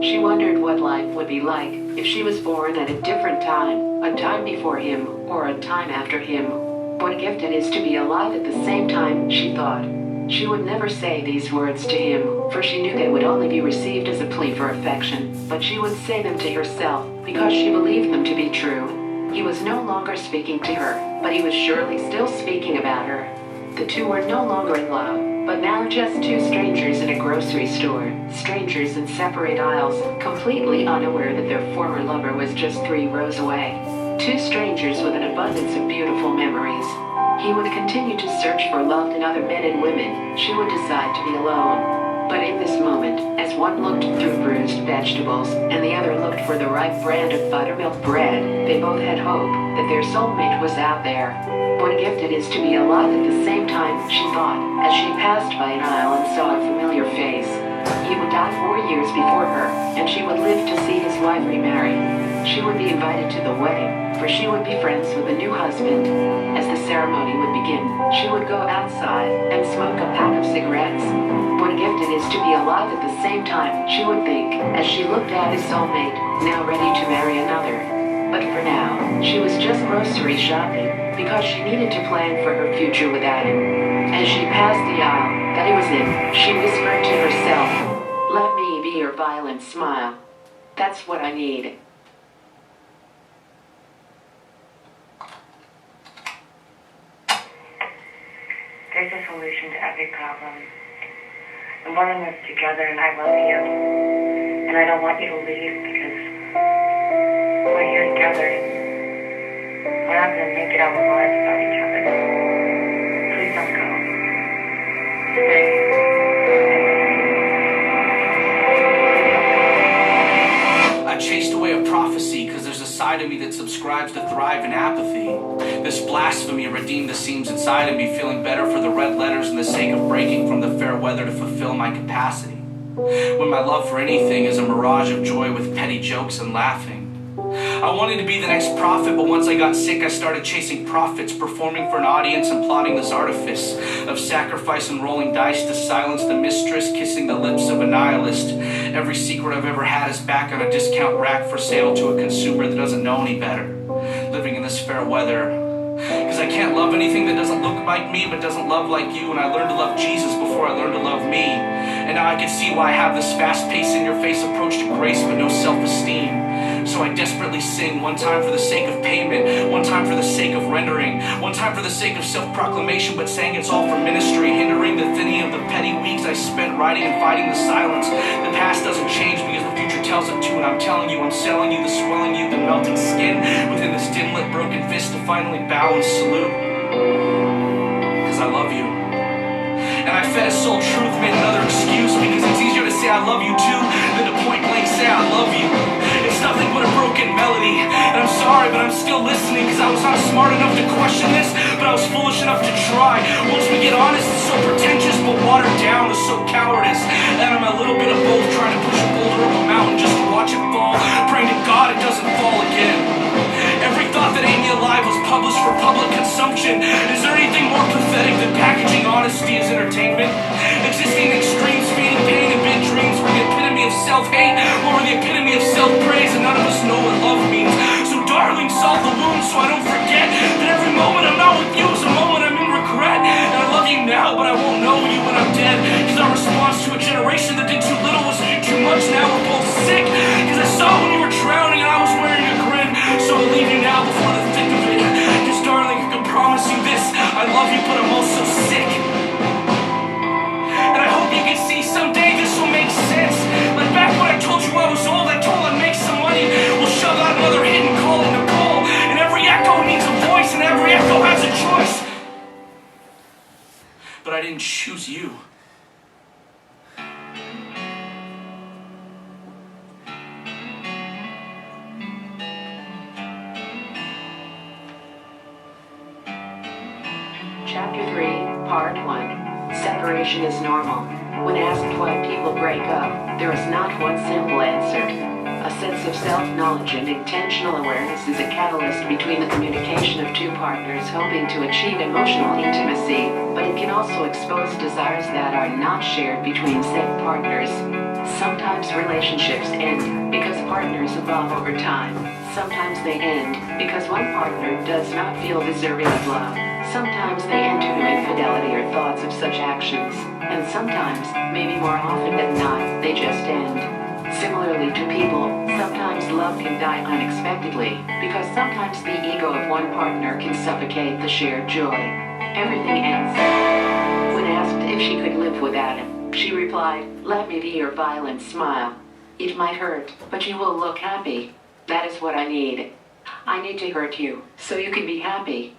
She wondered what life would be like if she was born at a different time, a time before him, or a time after him. What a gift it is to be alive at the same time, she thought. She would never say these words to him, for she knew they would only be received as a plea for affection, but she would say them to herself, because she believed them to be true. He was no longer speaking to her, but he was surely still speaking about her. The two were no longer in love, but now just two strangers in a grocery store, strangers in separate aisles, completely unaware that their former lover was just 3 rows away. Two strangers with an abundance of beautiful memories. He would continue to search for love in other men and women. She would decide to be alone. But in this moment, as one looked through bruised vegetables, and the other looked for the right brand of buttermilk bread, they both had hope that their soulmate was out there. What a gift it is to be alive at the same time, she thought, as she passed by an aisle and saw a familiar face. He would die 4 years before her, and she would live to see his wife remarry. She would be invited to the wedding, for she would be friends with the new husband. As the ceremony would begin, she would go outside and smoke a pack of cigarettes. What a gift it is to be alive at the same time, she would think, as she looked at his soulmate, now ready to marry another. But for now, she was just grocery shopping, because she needed to plan for her future without him. As she passed the aisle that he was in, she whispered to herself, "Let me be your violent smile. That's what I need." There's a solution to every problem. And one of them is together, and I love you. And I don't want you to leave because we're here together. We're not going to make it our lives without each other. Please don't go. Stay. I chased away a prophecy because there's a side of me that subscribes to thrive in apathy. This blasphemy redeemed the seams inside of me, feeling better for the red letters and the sake of breaking from the fair weather to fulfill my capacity. When my love for anything is a mirage of joy with petty jokes and laughing. I wanted to be the next prophet, but once I got sick, I started chasing profits, performing for an audience and plotting this artifice of sacrifice and rolling dice to silence the mistress, kissing the lips of a nihilist. Every secret I've ever had is back on a discount rack for sale to a consumer that doesn't know any better. Living in this fair weather. Because I can't love anything that doesn't look like me, but doesn't love like you. And I learned to love Jesus before I learned to love me. And now I can see why I have this fast-paced, in-your-face approach to grace, but no self-esteem. So I desperately sing, one time for the sake of payment, one time for the sake of rendering, one time for the sake of self-proclamation, but saying it's all for ministry, hindering the thinning of the petty weeks I spent writing and fighting the silence. The past doesn't change because the future tells it to, and I'm telling you, I'm selling you the swelling you, the melting skin within this dim-lit broken fist to finally bow and salute. Because I love you. And I fed a soul truth, made another excuse, because it's easier to say I love you too than to point blank say I love you. It's nothing but a broken melody, and I'm sorry, but I'm still listening, because I was not smart enough to question this, but I was foolish enough to try. Once we get honest, it's so pretentious, but watered down is so cowardice. And I'm a little bit of both, trying to push a boulder up a mountain just to watch it fall, praying to God it doesn't fall again. Every thought that ain't me alive was published for public consumption. Is there anything more pathetic than packaging honesty as entertainment? Existing in extremes, feeding pain and big dreams. We're the epitome of self-hate, or we're the epitome of self-praise, and none of us know what love means. So darling, solve the wound so I don't forget that every moment I'm not with you is a moment I'm in regret. And I love you now, but I won't know you when I'm dead. Cause our response to a generation that did too little was to do too much. Now we're both sick. Cause I saw when you were drowning and I was wearing a grin. So I'll leave you now before the thick of it. Cause darling, I can promise you this, I love you, but I'm also sick. And I hope you can see someday this will make sense. Like back when I told you I was old, I told I'd make some money. We'll shove out another hit and call it Nicole. And every echo needs a voice, and every echo has a choice. But I didn't choose you. Chapter 3, Part 1. Separation is normal. When asked why people break up, there is not one simple answer. A sense of self-knowledge and intentional awareness is a catalyst between the communication of two partners hoping to achieve emotional intimacy, but it can also expose desires that are not shared between said partners. Sometimes relationships end because partners evolve over time. Sometimes they end because one partner does not feel deserving of love. Sometimes they end due to infidelity or thoughts of such actions. And sometimes, maybe more often than not, they just end. Similarly to people, sometimes love can die unexpectedly because sometimes the ego of one partner can suffocate the shared joy. Everything ends. When asked if she could live without him, she replied, "Let me be your violent smile. It might hurt, but you will look happy. That is what I need. I need to hurt you, so you can be happy."